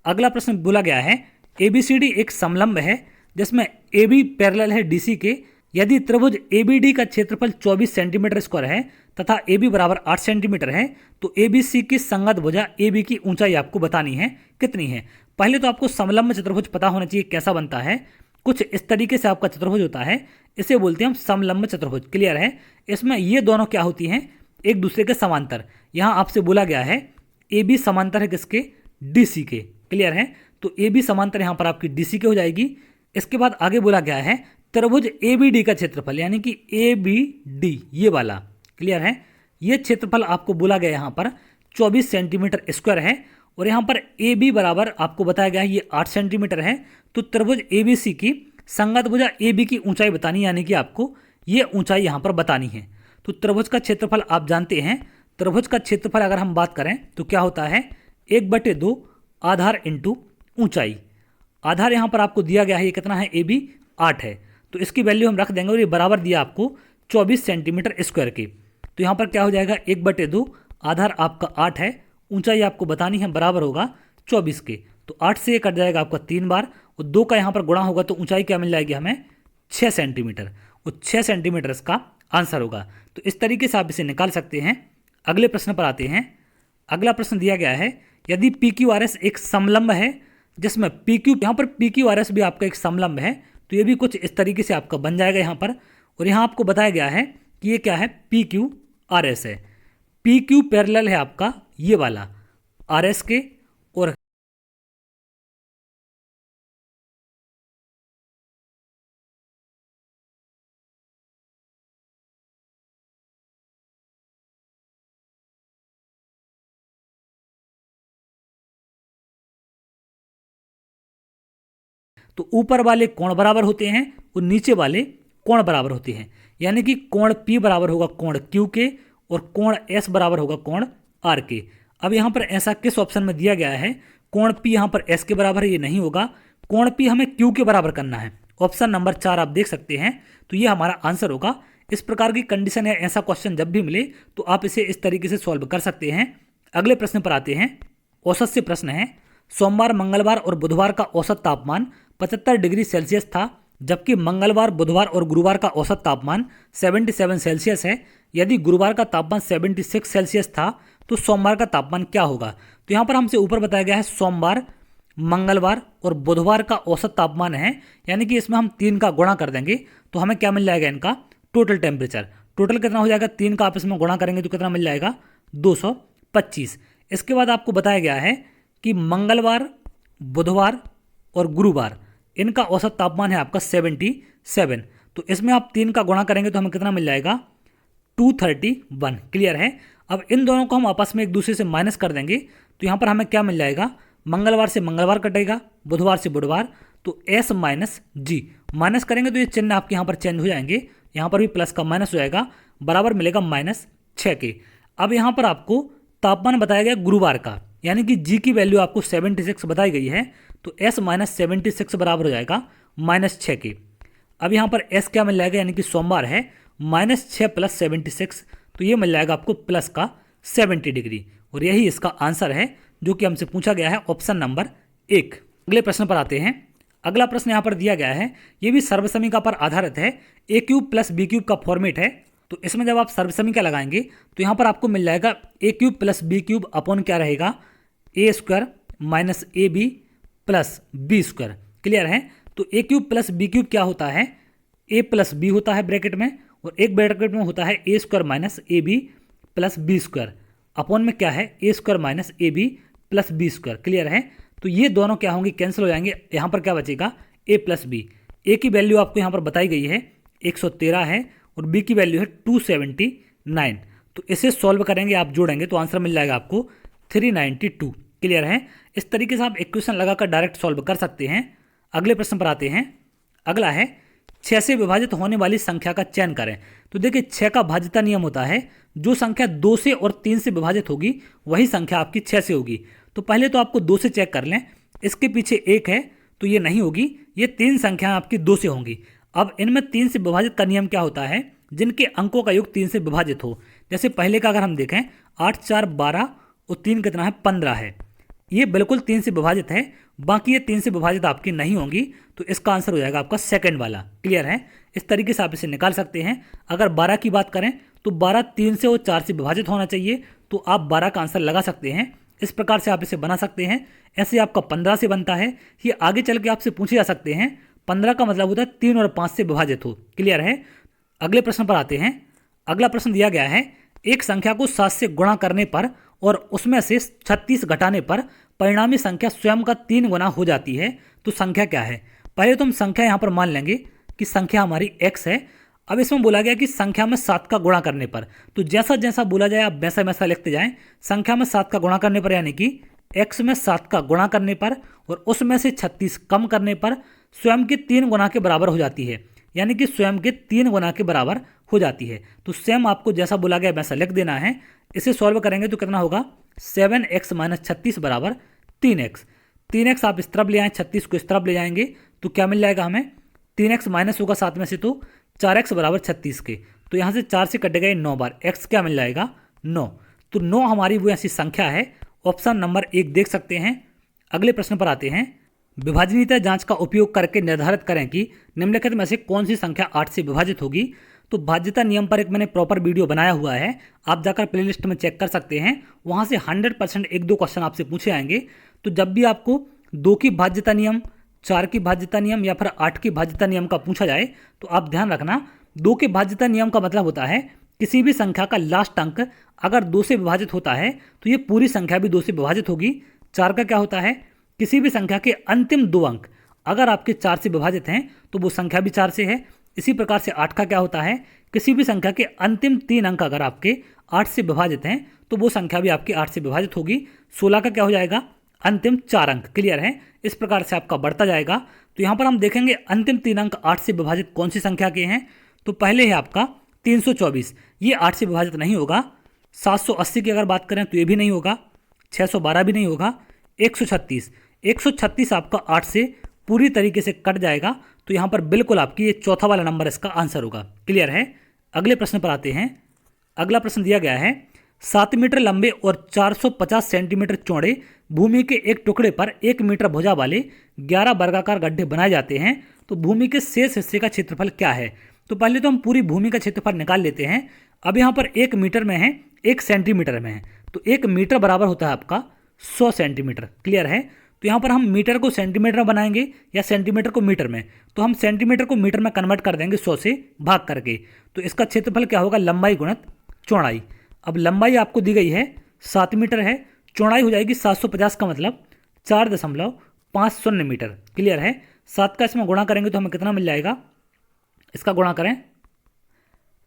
अगला प्रश्न बोला गया है, ABCD एक समलंब है जिसमें AB पैरेलल है DC के, यदि त्रिभुज ABD का क्षेत्रफल 24 सेंटीमीटर स्क्वायर है तथा AB बराबर 8 सेंटीमीटर है, तो ABC की संगत भुजा AB की ऊंचाई आपको बतानी है, कितनी है। पहले तो आपको समलंब चतुर्भुज पता होना चाहिए कैसा बनता है। कुछ इस तरीके से आपका चतुर्भुज होता है, इसे बोलते हैं हम समलंब चतुर्भुज। क्लियर है? इसमें ये दोनों क्या होती हैं, एक दूसरे के समांतर। यहाँ आपसे बोला गया है AB समांतर है किसके, DC के। क्लियर है? तो AB समांतर यहाँ पर आपकी DC के हो जाएगी। इसके बाद आगे बोला गया है त्रिभुज ABD का क्षेत्रफल, यानी कि ABD ये वाला। क्लियर है? ये क्षेत्रफल आपको बोला गया यहाँ पर 24 सेंटीमीटर स्क्वायर है, और यहाँ पर AB बराबर आपको बताया गया है ये 8 सेंटीमीटर है। तो त्रिभुज ABC की संगत भुजा AB की ऊंचाई बतानी, यानी कि आपको ये ऊंचाई यहाँ पर बतानी है। तो त्रिभुज का क्षेत्रफल आप जानते हैं, त्रिभुज का क्षेत्रफल अगर हम बात करें तो क्या होता है, 1/2 आधार इंटू ऊंचाई। आधार यहाँ पर आपको दिया गया है, ये कितना है, AB 8 है, तो इसकी वैल्यू हम रख देंगे, और ये बराबर दिया आपको 24 सेंटीमीटर स्क्वायर के। तो यहाँ पर क्या हो जाएगा, 1/2 आधार आपका 8 है, ऊंचाई आपको बतानी है, बराबर होगा 24 के। तो 8 से ये कट जाएगा आपका 3 बार, और 2 का यहाँ पर गुणा होगा, तो ऊंचाई क्या मिल जाएगी हमें, 6 सेंटीमीटर, और 6 सेंटीमीटर इसका आंसर होगा। तो इस तरीके से आप इसे निकाल सकते हैं। अगले प्रश्न पर आते हैं। अगला प्रश्न दिया गया है, यदि PQRS एक समलंब है जिसमें PQ, यहाँ पर PQRS भी आपका एक समलंब है, तो ये भी कुछ इस तरीके से आपका बन जाएगा यहाँ पर। और यहाँ आपको बताया गया है कि ये क्या है, PQRS है। PQ पैरेलल है आपका ये वाला, RS के और तो ऊपर वाले कोण बराबर होते हैं और नीचे वाले कोण बराबर होते हैं, यानी कि कोण P बराबर होगा कोण Q के और कोण S बराबर होगा कोण R के। अब यहाँ पर ऐसा किस ऑप्शन में दिया गया है, कोण P यहाँ पर S के बराबर है, ये नहीं होगा, कोण P हमें Q के बराबर करना है। ऑप्शन नंबर 4 आप देख सकते हैं, तो ये हमारा आंसर होगा। इस प्रकार की कंडीशन है, ऐसा क्वेश्चन जब भी मिले तो आप इसे इस तरीके से सॉल्व कर सकते हैं। अगले प्रश्न पर आते हैं। औसत से प्रश्न है, सोमवार, मंगलवार और बुधवार का औसत तापमान 75 डिग्री सेल्सियस था, जबकि मंगलवार, बुधवार और गुरुवार का औसत तापमान 77 सेल्सियस है। यदि गुरुवार का तापमान 76 सेल्सियस था तो सोमवार का तापमान क्या होगा। तो यहाँ पर हमसे ऊपर बताया गया है सोमवार, मंगलवार और बुधवार का औसत तापमान है, यानी कि इसमें हम 3 का गुणा कर देंगे तो हमें क्या मिल जाएगा, इनका टोटल टेम्परेचर। टोटल कितना हो जाएगा, 3 का आपस में गुणा करेंगे तो कितना मिल जाएगा, 225। इसके बाद आपको बताया गया है कि मंगलवार, बुधवार और गुरुवार इनका औसत तापमान है आपका 77। तो इसमें आप 3 का गुणा करेंगे तो हमें कितना मिल जाएगा, 231। क्लियर है। अब इन दोनों को हम आपस में एक दूसरे से माइनस कर देंगे तो यहाँ पर हमें क्या मिल जाएगा, मंगलवार से मंगलवार कटेगा, बुधवार से बुधवार, तो S माइनस G माइनस करेंगे तो ये चिन्ह आपके यहाँ पर चेंज हो जाएंगे, यहाँ पर भी प्लस का माइनस हो जाएगा, बराबर मिलेगा -6 के। अब यहाँ पर आपको तापमान बताया गया गुरुवार का, यानी कि G की वैल्यू आपको 76 बताई गई है, तो S माइनस 76 बराबर हो जाएगा -6 के। अब यहाँ पर S क्या मिल जाएगा, यानी कि सोमवार है, -6 + 76, तो ये मिल जाएगा आपको प्लस का 70 डिग्री, और यही इसका आंसर है जो कि हमसे पूछा गया है, ऑप्शन नंबर 1। अगले प्रश्न पर आते हैं। अगला प्रश्न यहाँ पर दिया गया है, ये भी सर्वसमीका पर आधारित है, a³ + b³ का फॉर्मेट है। तो इसमें जब आप सर्वसमीका लगाएंगे तो यहाँ पर आपको मिल जाएगा a³ + b³ अपॉन क्या रहेगा, a² - ab + b²। क्लियर है। तो a³ + b³ क्या होता है, a + b होता है ब्रैकेट में, और एक ब्रैकेट में होता है a² - ab + b² अपॉन में क्या है, a² - ab + b²। क्लियर है। तो ये दोनों क्या होंगे, कैंसिल हो जाएंगे। यहाँ पर क्या बचेगा, a + b। a की वैल्यू आपको यहाँ पर बताई गई है 113 है, और b की वैल्यू है 279। तो इसे सॉल्व करेंगे, आप जोड़ेंगे तो आंसर मिल जाएगा आपको 392। क्लियर है। इस तरीके से आप इक्वेशन लगाकर डायरेक्ट सॉल्व कर सकते हैं। अगले प्रश्न पर आते हैं। अगला है, 6 से विभाजित होने वाली संख्या का चयन करें। तो देखिए 6 का भाज्यता नियम होता है, जो संख्या 2 से और 3 से विभाजित होगी वही संख्या आपकी 6 से होगी। तो पहले तो आपको 2 से चेक कर लें, इसके पीछे 1 है तो ये नहीं होगी, ये 3 संख्याएं आपकी 2 से होंगी। अब इनमें 3 से विभाजित का नियम क्या होता है, जिनके अंकों का योग 3 से विभाजित हो। जैसे पहले का अगर हम देखें, 8 × 4 = 12 और 3 कितना है, 15 है, ये बिल्कुल 3 से विभाजित है। बाकी ये 3 से विभाजित आपकी नहीं होंगी, तो इसका आंसर हो जाएगा आपका सेकंड वाला। क्लियर है। इस तरीके से आप इसे निकाल सकते हैं। अगर 12 की बात करें तो 12 3 से और 4 से विभाजित होना चाहिए, तो आप 12 का आंसर लगा सकते हैं। इस प्रकार से आप इसे बना सकते हैं। ऐसे आपका 15 से बनता है। ये आगे चल के आपसे पूछे जा सकते हैं। 15 का मतलब होता है 3 और 5 से विभाजित हो। क्लियर है। अगले प्रश्न पर आते हैं। अगला प्रश्न दिया गया है, एक संख्या को 7 से गुणा करने पर और उसमें से 36 घटाने पर परिणामी संख्या स्वयं का 3 गुना हो जाती है, तो संख्या क्या है। पहले तो हम संख्या यहाँ पर मान लेंगे कि संख्या हमारी x है। अब इसमें बोला गया कि संख्या में 7 का गुणा करने पर, तो जैसा जैसा बोला जाए आप वैसा वैसा लिखते जाएं। संख्या में 7 का गुणा करने पर, यानी कि x में 7 का गुणा करने पर और उसमें से 36 कम करने पर स्वयं के 3 गुना के बराबर हो जाती है, यानी कि स्वयं के 3 गुना के बराबर हो जाती है। तो सेम आपको जैसा बोला गया वैसा लिख देना है। इसे सॉल्व करेंगे तो कितना होगा, 7x - 36 = 3x। 3x आप इस तरफ ले आएँ, 36 को इस तरफ ले जाएंगे तो क्या मिल जाएगा हमें, 3x माइनस होगा 7 में से, तो 4x = 36 के। तो यहाँ से 4 से कट गए 9 बार, x क्या मिल जाएगा 9। तो 9 हमारी वो ऐसी संख्या है। ऑप्शन नंबर 1 देख सकते हैं। अगले प्रश्न पर आते हैं। विभाजनीयता जांच का उपयोग करके निर्धारित करें कि निम्नलिखित में से कौन सी संख्या 8 से विभाजित होगी। तो भाज्यता नियम पर एक मैंने प्रॉपर वीडियो बनाया हुआ है, आप जाकर प्लेलिस्ट में चेक कर सकते हैं। वहाँ से 100% 1-2 क्वेश्चन आपसे पूछे आएंगे। तो जब भी आपको 2 की भाज्यता नियम, 4 की भाज्यता नियम या फिर 8 की भाज्यता नियम का पूछा जाए तो आप ध्यान रखना, 2 के भाज्यता नियम का मतलब होता है किसी भी संख्या का लास्ट अंक अगर 2 से विभाजित होता है तो ये पूरी संख्या भी 2 से विभाजित होगी। 4 का क्या होता है, किसी भी संख्या के अंतिम 2 अंक अगर आपके 4 से विभाजित हैं तो वो संख्या भी 4 से है। इसी प्रकार से 8 का क्या होता है, किसी भी संख्या के अंतिम 3 अंक अगर आपके 8 से विभाजित हैं तो वो संख्या भी आपकी 8 से विभाजित होगी। 16 का क्या हो जाएगा, अंतिम 4 अंक। क्लियर है, इस प्रकार से आपका बढ़ता जाएगा। तो यहाँ पर हम देखेंगे अंतिम 3 अंक 8 से विभाजित कौन सी संख्या के हैं। तो पहले है आपका 324, ये 8 से विभाजित नहीं होगा। 780 की अगर बात करें तो ये भी नहीं होगा। 612 भी नहीं होगा। 136 आपका 8 से पूरी तरीके से कट जाएगा। तो यहाँ पर बिल्कुल आपकी ये चौथा वाला नंबर इसका आंसर होगा। क्लियर है, अगले प्रश्न पर आते हैं। अगला प्रश्न दिया गया है 7 मीटर लंबे और 450 सेंटीमीटर चौड़े भूमि के एक टुकड़े पर 1 मीटर भुजा वाले 11 वर्गाकार गड्ढे बनाए जाते हैं, तो भूमि के शेष हिस्से का क्षेत्रफल क्या है। तो पहले तो हम पूरी भूमि का क्षेत्रफल निकाल लेते हैं। अब यहाँ पर 1 मीटर में है, 1 सेंटीमीटर में है, तो 1 मीटर बराबर होता है आपका 100 सेंटीमीटर। क्लियर है, तो यहाँ पर हम मीटर को सेंटीमीटर में बनाएंगे या सेंटीमीटर को मीटर में, तो हम सेंटीमीटर को मीटर में कन्वर्ट कर देंगे 100 से भाग करके। तो इसका क्षेत्रफल क्या होगा, लंबाई गुणित चौड़ाई। अब लंबाई आपको दी गई है 7 मीटर है, चौड़ाई हो जाएगी 750 का मतलब 4.50 मीटर। क्लियर है, 7 का इसमें गुणा करेंगे तो हमें कितना मिल जाएगा, इसका गुणा करें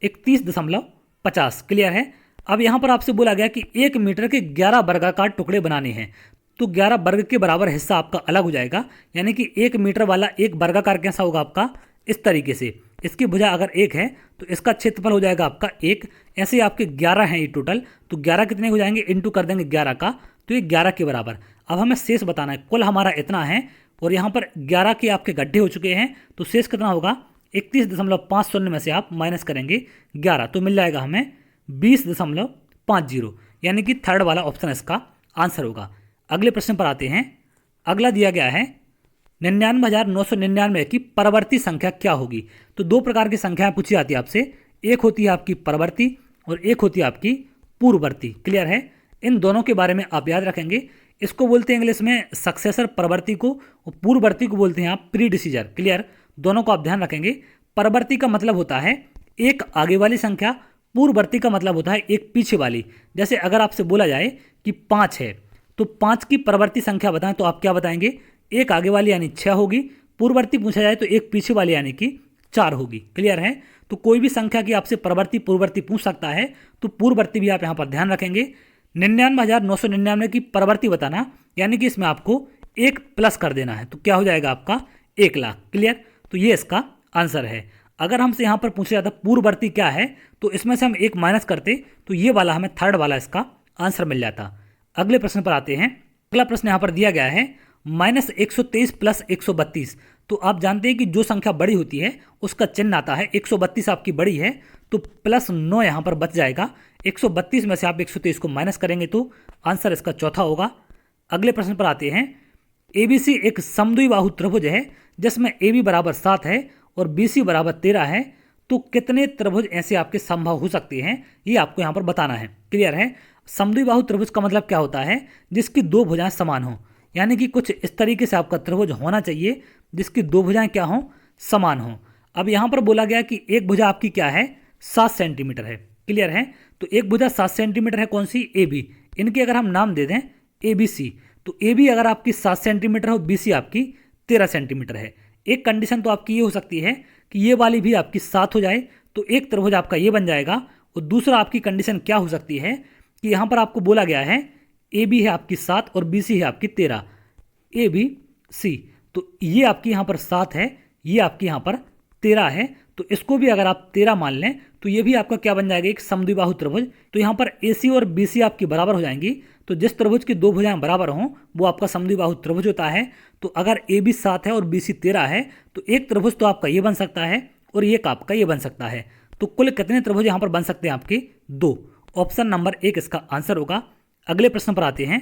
31.50। क्लियर है, अब यहाँ पर आपसे बोला गया कि 1 मीटर के 11 वर्गाकार टुकड़े बनाने हैं, तो 11 वर्ग के बराबर हिस्सा आपका अलग हो जाएगा। यानी कि 1 मीटर वाला एक वर्गाकार कैसा होगा आपका, इस तरीके से। इसकी भुजा अगर 1 है तो इसका क्षेत्रफल हो जाएगा आपका 1। ऐसे आपके 11 हैं ये टोटल, तो 11 कितने हो जाएंगे, इंटू कर देंगे 11 का, तो ये 11 के बराबर। अब हमें शेष बताना है, कुल हमारा इतना है और यहाँ पर 11 के आपके गड्ढे हो चुके हैं, तो शेष कितना होगा, 31.50 में से आप माइनस करेंगे 11 तो मिल जाएगा हमें 20.50, यानी कि थर्ड वाला ऑप्शन इसका आंसर होगा। अगले प्रश्न पर आते हैं। अगला दिया गया है 99,999 की परवर्ती संख्या क्या होगी। तो 2 प्रकार की संख्याएं पूछी जाती है आपसे, एक होती है आपकी परवर्ती और एक होती है आपकी पूर्ववर्ती। क्लियर है, इन दोनों के बारे में आप याद रखेंगे। इसको बोलते हैं इंग्लिश में सक्सेसर परवर्ती को, और पूर्ववर्ती को बोलते हैं आप प्रीडिसीजर। क्लियर, दोनों को आप ध्यान रखेंगे। परवर्ती का मतलब होता है एक आगे वाली संख्या, पूर्ववर्ती का मतलब होता है एक पीछे वाली। जैसे अगर आपसे बोला जाए कि 5 है तो 5 की परवर्ती संख्या बताएं तो आप क्या बताएंगे, एक आगे वाली यानी 6 होगी, पूर्ववर्ती पूछा जाए तो एक पीछे वाली यानी कि 4 होगी। क्लियर है, तो कोई भी संख्या की आपसे परवर्ती पूर्ववर्ती पूछ सकता है, तो पूर्ववर्ती भी आप यहाँ पर ध्यान रखेंगे। 99,999 की परवर्ती बताना, यानी कि इसमें आपको 1 प्लस कर देना है, तो क्या हो जाएगा आपका 1 लाख। क्लियर, तो ये इसका आंसर है। अगर हमसे यहाँ पर पूछा जाता पूर्ववर्ती क्या है, तो इसमें से हम 1 माइनस करते तो ये वाला हमें थर्ड वाला इसका आंसर मिल जाता। अगले प्रश्न पर आते हैं। अगला प्रश्न यहाँ पर दिया गया है -123 + 132। तो आप जानते हैं कि जो संख्या बड़ी होती है उसका चिन्ह आता है। 132 आपकी बड़ी है तो +9 यहाँ पर बच जाएगा। 132 में से आप 123 को माइनस करेंगे तो आंसर इसका चौथा होगा। अगले प्रश्न पर आते हैं। ABC एक समद्विबाहु त्रिभुज है जिसमें AB बराबर 7 है और BC बराबर 13 है, तो कितने त्रिभुज ऐसे आपके संभव हो सकते हैं, ये आपको यहाँ पर बताना है। क्लियर है, समद्विबाहु त्रिभुज का मतलब क्या होता है, जिसकी 2 भुजाएं समान हो, यानी कि कुछ इस तरीके से आपका त्रिभुज होना चाहिए जिसकी 2 भुजाएं क्या हों, समान हों। अब यहाँ पर बोला गया कि एक भुजा आपकी क्या है, 7 सेंटीमीटर है। क्लियर है, तो एक भुजा 7 सेंटीमीटर है, कौन सी, AB। इनके अगर हम नाम दे दें ABC, तो AB अगर आपकी 7 सेंटीमीटर हो, BC आपकी 13 सेंटीमीटर है। एक कंडीशन तो आपकी ये हो सकती है कि ये वाली भी आपकी 7 हो जाए, तो एक त्रिभुज आपका ये बन जाएगा। और दूसरा आपकी कंडीशन क्या हो सकती है कि यहाँ पर आपको बोला गया है AB है आपकी 7 और BC है आपकी 13, ABC, तो ये आपकी यहाँ पर 7 है, ये आपकी यहाँ पर 13 है, तो इसको भी अगर आप 13 मान लें तो ये भी आपका क्या बन जाएगा, एक समद्विबाहु त्रिभुज। तो यहाँ पर AC और BC आपकी बराबर हो जाएंगी, तो जिस त्रिभुज की 2 भुजाएं बराबर हों वो आपका समद्विबाहु त्रिभुज होता है। तो अगर AB 7 है और BC 13 है तो एक त्रिभुज तो आपका ये बन सकता है और एक आपका ये बन सकता है। तो कुल कितने त्रिभुज यहाँ पर बन सकते हैं आपके, 2। ऑप्शन नंबर 1 इसका आंसर होगा। अगले प्रश्न पर आते हैं।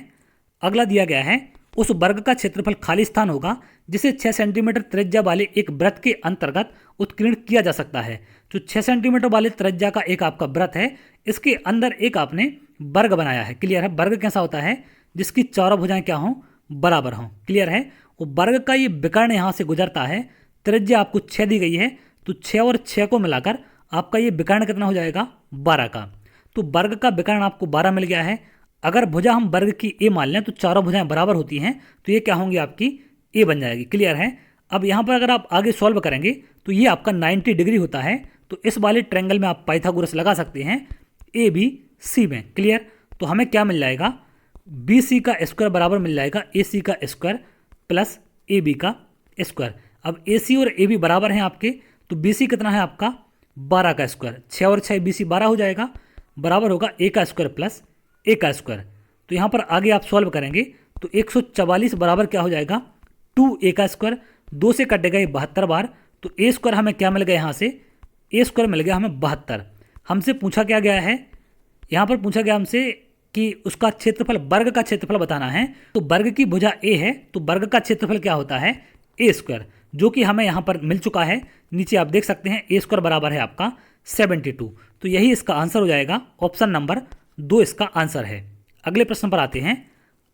अगला दिया गया है, उस वर्ग का क्षेत्रफल खाली स्थान होगा जिसे 6 सेंटीमीटर त्रिज्या वाले एक वृत्त के अंतर्गत उत्कीर्ण किया जा सकता है। जो 6 सेंटीमीटर वाले त्रिज्या का एक आपका वृत्त है, इसके अंदर एक आपने वर्ग बनाया है। क्लियर है, वर्ग कैसा होता है, जिसकी चारों भुजाएं क्या हों, बराबर हों। क्लियर है, वो वर्ग का ये विकर्ण यहाँ से गुजरता है, त्रिज्या आपको 6 दी गई है, तो 6 और 6 को मिलाकर आपका ये विकर्ण कितना हो जाएगा, 12 का। तो वर्ग का विकर्ण आपको 12 मिल गया है। अगर भुजा हम वर्ग की ए मान लें तो चारों भुजाएं बराबर होती हैं, तो ये क्या होंगी आपकी ए बन जाएगी। क्लियर है। अब यहाँ पर अगर आप आगे सॉल्व करेंगे तो ये आपका 90 डिग्री होता है। तो इस वाले ट्रायंगल में आप पाइथागोरस लगा सकते हैं ए बी सी में। क्लियर। तो हमें क्या मिल जाएगा, बी सी का स्क्वायर बराबर मिल जाएगा ए सी का स्क्वायर प्लस ए बी का स्क्वायर। अब ए सी और ए बी बराबर हैं आपके, तो बी सी कितना है आपका 12 का स्क्वायर, 6 और 6 बी सी 12 हो जाएगा, बराबर होगा ए का स्क्वायर प्लस ए का स्क्वायर। तो यहाँ पर आगे आप सॉल्व करेंगे तो 144 बराबर क्या हो जाएगा 2 का स्क्वायर, 2 से कटेगा ये 72 बार। तो ए स्क्वायर हमें क्या मिल गया, यहाँ से ए स्क्वायर मिल गया हमें 72। हमसे पूछा क्या गया है, यहाँ पर पूछा गया हमसे कि उसका क्षेत्रफल, वर्ग का क्षेत्रफल बताना है। तो वर्ग की भुजा ए है तो वर्ग का क्षेत्रफल क्या होता है ए स्क्वायर, जो कि हमें यहाँ पर मिल चुका है। नीचे आप देख सकते हैं ए स्क्वायर बराबर है आपका 72। तो यही इसका आंसर हो जाएगा, ऑप्शन नंबर 2 इसका आंसर है। अगले प्रश्न पर आते हैं।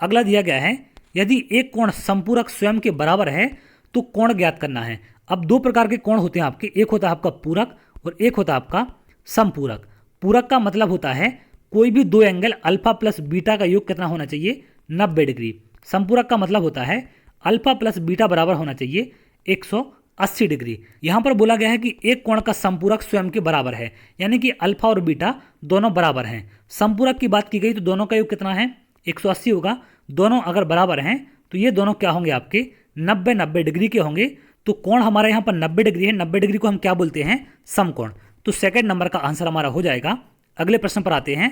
अगला दिया गया है, यदि एक कोण संपूरक स्वयं के बराबर है तो कोण ज्ञात करना है। अब दो प्रकार के कोण होते हैं आपके, एक होता है आपका पूरक और एक होता है आपका संपूरक। पूरक का मतलब होता है कोई भी दो एंगल अल्फा प्लस बीटा का योग कितना होना चाहिए 90 डिग्री। संपूरक का मतलब होता है अल्फा प्लस बीटा बराबर होना चाहिए 180 डिग्री। यहाँ पर बोला गया है कि एक कोण का संपूरक स्वयं के बराबर है, यानी कि अल्फा और बीटा दोनों बराबर हैं। संपूरक की बात की गई तो दोनों का योग कितना है 180 होगा। दोनों अगर बराबर हैं तो ये दोनों क्या होंगे आपके 90 डिग्री के होंगे। तो कोण हमारा यहाँ पर 90 डिग्री है, 90 डिग्री को हम क्या बोलते हैं समकोण। तो सेकंड नंबर का आंसर हमारा हो जाएगा। अगले प्रश्न पर आते हैं।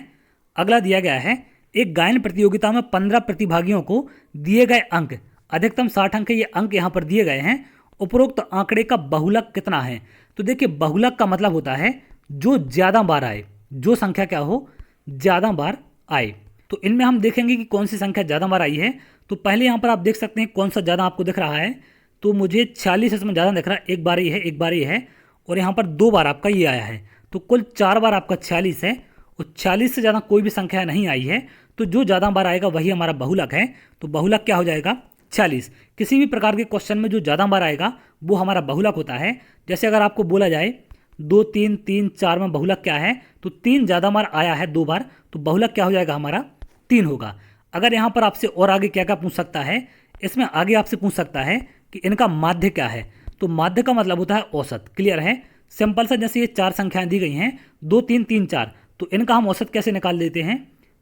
अगला दिया गया है, एक गायन प्रतियोगिता में 15 प्रतिभागियों को दिए गए अंक, अधिकतम 60 अंक, ये अंक यहाँ पर दिए गए हैं। उपरोक्त आंकड़े का बहुलक कितना है। तो देखिए बहुलक का मतलब होता है जो ज्यादा बार आए, जो संख्या क्या हो ज्यादा बार आए। तो इनमें हम देखेंगे कि कौन सी संख्या ज्यादा बार आई है। तो पहले यहाँ पर आप देख सकते हैं कौन सा ज्यादा आपको दिख रहा है। तो मुझे 46 इसमें ज्यादा दिख रहा है, एक बार ये है एक बार ये है, और यहाँ पर 2 बार आपका ये आया है। तो कुल 4 बार आपका 46 है, और 40 से ज़्यादा कोई भी संख्या नहीं आई है। तो जो ज़्यादा बार आएगा वही हमारा बहुलक है। तो बहुलक क्या हो जाएगा 40। किसी भी प्रकार के क्वेश्चन में जो ज़्यादा बार आएगा वो हमारा बहुलक होता है। जैसे अगर आपको बोला जाए 2 3 3 4 में बहुलक क्या है, तो 3 ज़्यादा बार आया है 2 बार, तो बहुलक क्या हो जाएगा हमारा 3 होगा। अगर यहाँ पर आपसे और आगे क्या क्या पूछ सकता है, इसमें आगे आपसे पूछ सकता है कि इनका माध्य क्या है। तो माध्य का मतलब होता है औसत। क्लियर है। सिंपल सा, जैसे ये 4 संख्याएं दी गई हैं 2 3 3 4, तो इनका हम औसत कैसे निकाल देते हैं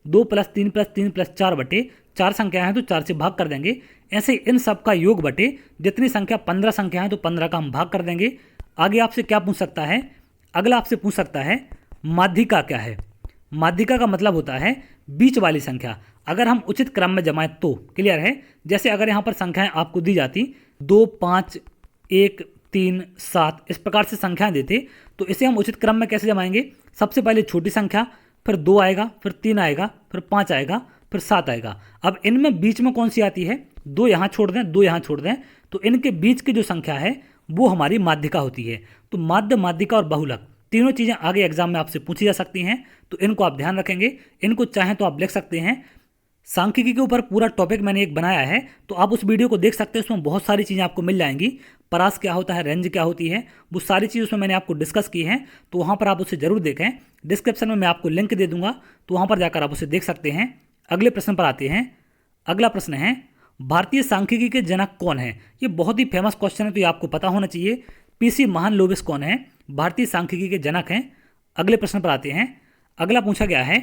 2 + 3 + 3 + 4 बटे 4 संख्याएं हैं तो 4 से भाग कर देंगे। ऐसे इन सब का योग बटे जितनी संख्या 15 संख्या है तो 15 का हम भाग कर देंगे। आगे आपसे क्या पूछ सकता है, अगला आपसे पूछ सकता है माध्यिका क्या है। माध्यिका का मतलब होता है बीच वाली संख्या, अगर हम उचित क्रम में जमाएं तो। क्लियर है। जैसे अगर यहाँ पर संख्याएं आपको दी जाती 2 5 1 3 7 इस प्रकार से संख्याएं देते, तो इसे हम उचित क्रम में कैसे जमाएंगे। सबसे पहले छोटी संख्या, फिर 2 आएगा, फिर 3 आएगा, फिर 5 आएगा, फिर 7 आएगा। अब इनमें बीच में कौन सी आती है, 2 यहाँ छोड़ दें 2 यहाँ छोड़ दें, तो इनके बीच की जो संख्या है वो हमारी माध्यिका होती है। तो माध्य, माध्यिका और बहुलक तीनों चीज़ें आगे एग्जाम में आपसे पूछी जा सकती हैं, तो इनको आप ध्यान रखेंगे। इनको चाहें तो आप लिख सकते हैं। सांख्यिकी के ऊपर पूरा टॉपिक मैंने एक बनाया है, तो आप उस वीडियो को देख सकते हैं। उसमें बहुत सारी चीज़ें आपको मिल जाएंगी। परास क्या होता है, रेंज क्या होती है, वो सारी चीज़ उसमें मैंने आपको डिस्कस की हैं। तो वहाँ पर आप उसे जरूर देखें। डिस्क्रिप्शन में मैं आपको लिंक दे दूंगा, तो वहाँ पर जाकर आप उसे देख सकते हैं। अगले प्रश्न पर आते हैं। अगला प्रश्न है, भारतीय सांख्यिकी के जनक कौन है। ये बहुत ही फेमस क्वेश्चन है, तो ये आपको पता होना चाहिए। पीसी महालनोबिस कौन है, भारतीय सांख्यिकी के जनक हैं। अगले प्रश्न पर आते हैं। अगला पूछा गया है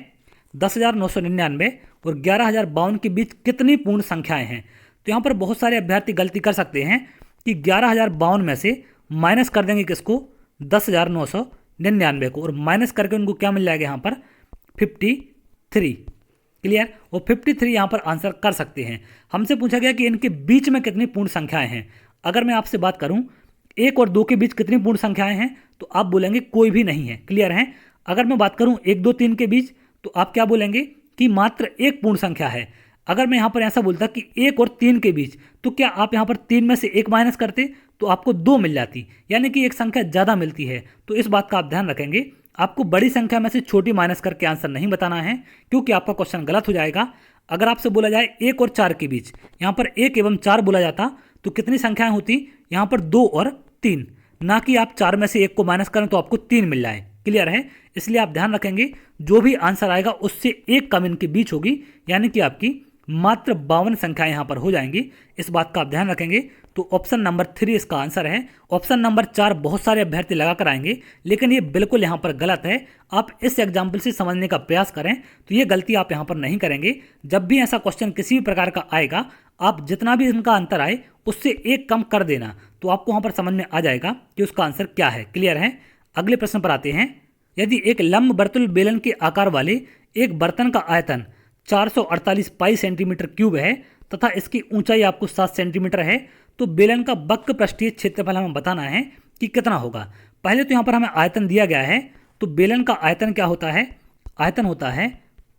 10,999 और 11,052 के बीच कितनी पूर्ण संख्याएं हैं। तो यहाँ पर बहुत सारे अभ्यर्थी गलती कर सकते हैं कि 11,052 में से माइनस कर देंगे किसको 10,999 को, और माइनस करके उनको क्या मिल जाएगा यहाँ पर 53। क्लियर। और 53 यहाँ पर आंसर कर सकते हैं। हमसे पूछा गया कि इनके बीच में कितनी पूर्ण संख्याएं हैं। अगर मैं आपसे बात करूं 1 और 2 के बीच कितनी पूर्ण संख्याएं हैं, तो आप बोलेंगे कोई भी नहीं है। क्लियर है। अगर मैं बात करूं 1 2 3 के बीच, तो आप क्या बोलेंगे कि मात्र एक पूर्ण संख्या है। अगर मैं यहाँ पर ऐसा बोलता कि 1 और 3 के बीच, तो क्या आप यहाँ पर 3 में से 1 माइनस करते तो आपको 2 मिल जाती, यानी कि एक संख्या ज़्यादा मिलती है। तो इस बात का आप ध्यान रखेंगे। आपको बड़ी संख्या में से छोटी माइनस करके आंसर नहीं बताना है, क्योंकि आपका क्वेश्चन गलत हो जाएगा। अगर आपसे बोला जाए 1 और 4 के बीच, यहाँ पर 1 एवं 4 बोला जाता तो कितनी संख्याएं होती, यहाँ पर 2 और 3, ना कि आप 4 में से 1 को माइनस करें तो आपको 3 मिल जाए। क्लियर है? इसलिए आप ध्यान रखेंगे जो भी आंसर आएगा उससे एक कम इनके बीच होगी, यानी कि आपकी मात्र 52 संख्या यहाँ पर हो जाएंगी। इस बात का आप ध्यान रखेंगे। तो ऑप्शन नंबर 3 इसका आंसर है। ऑप्शन नंबर 4 बहुत सारे अभ्यर्थी लगा कर आएंगे, लेकिन ये बिल्कुल यहाँ पर गलत है। आप इस एग्जाम्पल से समझने का प्रयास करें तो ये गलती आप यहाँ पर नहीं करेंगे। जब भी ऐसा क्वेश्चन किसी भी प्रकार का आएगा, आप जितना भी इनका अंतर आए उससे एक कम कर देना, तो आपको वहाँ पर समझ में आ जाएगा कि उसका आंसर क्या है। क्लियर है? अगले प्रश्न पर आते हैं। यदि एक लंब वर्तुल बेलन के आकार वाले एक बर्तन का आयतन 448 पाई सेंटीमीटर क्यूब है तथा इसकी ऊंचाई आपको 7 सेंटीमीटर है, तो बेलन का वक्र पृष्ठीय क्षेत्रफल हमें बताना है कि कितना होगा। पहले तो यहाँ पर हमें आयतन दिया गया है, तो बेलन का आयतन क्या होता है? आयतन होता है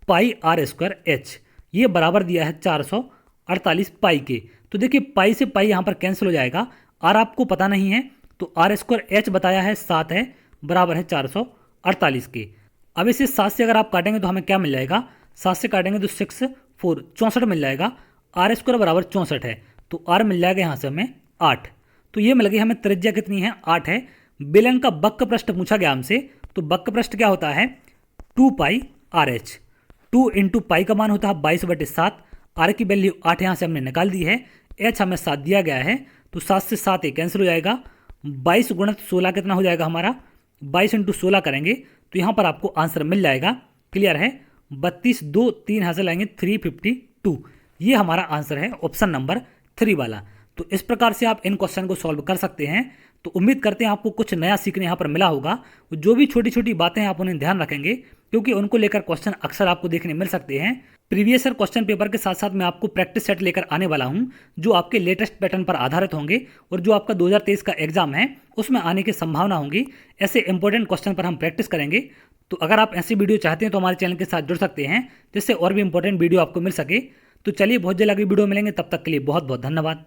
पाई आर स्क्वायर एच। ये बराबर दिया है 448 पाई के। तो देखिए पाई से पाई यहाँ पर कैंसिल हो जाएगा, आर आपको पता नहीं है, तो आर स्क्वायर एच बताया है 7 है, बराबर है 448 के। अब इसे 7 से अगर आप काटेंगे तो हमें क्या मिल जाएगा? 7 से काटेंगे तो 6 4 64 मिल जाएगा। आर स्क्वायर बराबर 64 है, तो आर मिल जाएगा यहाँ से हमें 8। तो ये मिल गई हमें त्रिज्या कितनी है? 8 है। बेलन का वक्र पृष्ठ पूछा गया हमसे, तो वक्र पृष्ठ क्या होता है? 2 पाई आर एच। 2 इंटू पाई का मान होता है 22/7। आर की वैल्यू 8 यहाँ से हमने निकाल दी है, एच हमें 7 दिया गया है, तो 7 से 7 ये कैंसिल हो जाएगा। 22 गुणित 16 कितना हो जाएगा हमारा? 22 इंटू 16 करेंगे तो यहाँ पर आपको आंसर मिल जाएगा। क्लियर है? 32 2 3 हासिल आएंगे 352। ये हमारा आंसर है ऑप्शन नंबर 3 वाला। तो इस प्रकार से आप इन क्वेश्चन को सॉल्व कर सकते हैं। तो उम्मीद करते हैं आपको कुछ नया सीखने यहाँ पर मिला होगा। जो भी छोटी छोटी बातें हैं आप उन्हें ध्यान रखेंगे, क्योंकि उनको लेकर क्वेश्चन अक्सर आपको देखने मिल सकते हैं। प्रीवियस ईयर क्वेश्चन पेपर के साथ साथ मैं आपको प्रैक्टिस सेट लेकर आने वाला हूं, जो आपके लेटेस्ट पैटर्न पर आधारित होंगे और जो आपका 2023 का एग्जाम है उसमें आने की संभावना होगी। ऐसे इंपॉर्टेंट क्वेश्चन पर हम प्रैक्टिस करेंगे। तो अगर आप ऐसी वीडियो चाहते हैं तो हमारे चैनल के साथ जुड़ सकते हैं, जिससे और भी इंपॉर्टेंट वीडियो आपको मिल सके। तो चलिए बहुत जल्द अगली वीडियो मिलेंगे, तब तक के लिए बहुत बहुत धन्यवाद।